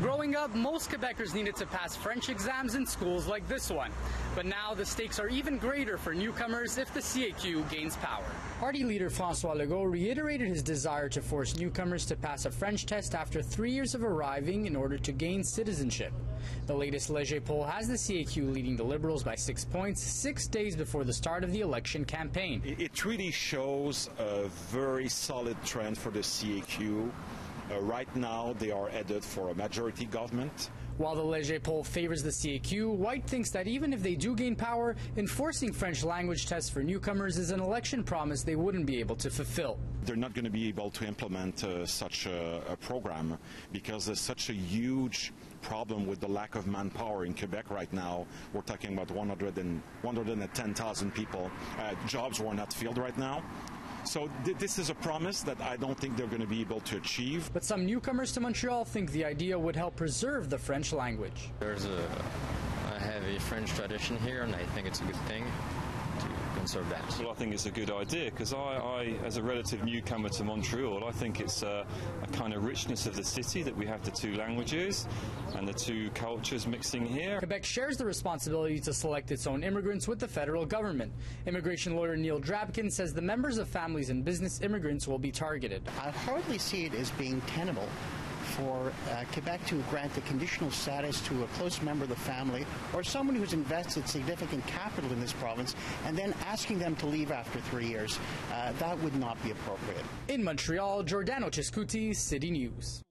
Growing up, most Quebecers needed to pass French exams in schools like this one. But now the stakes are even greater for newcomers if the CAQ gains power. Party leader François Legault reiterated his desire to force newcomers to pass a French test after 3 years of arriving in order to gain citizenship. The latest Léger poll has the CAQ leading the Liberals by 6 points, 6 days before the start of the election campaign. It really shows a very solid trend for the CAQ. Right now, they are headed for a majority government. While the Léger poll favors the CAQ, White thinks that even if they do gain power, enforcing French language tests for newcomers is an election promise they wouldn't be able to fulfill. They're not going to be able to implement such a program because there's such a huge problem with the lack of manpower in Quebec right now. We're talking about 110,000 people. Jobs were not filled right now. So this is a promise that I don't think they're going to be able to achieve. But some newcomers to Montreal think the idea would help preserve the French language. There's a heavy French tradition here, and I think it's a good thing to conserve that. Well, I think it's a good idea because I, as a relative newcomer to Montreal, I think it's a kind of richness of the city that we have the two languages and the two cultures mixing here. Quebec shares the responsibility to select its own immigrants with the federal government. Immigration lawyer Neil Drabkin says the members of families and business immigrants will be targeted. I hardly see it as being tenable for Quebec to grant the conditional status to a close member of the family or someone who's invested significant capital in this province and then asking them to leave after 3 years. That would not be appropriate. In Montreal, Giordano Cescuti, City News.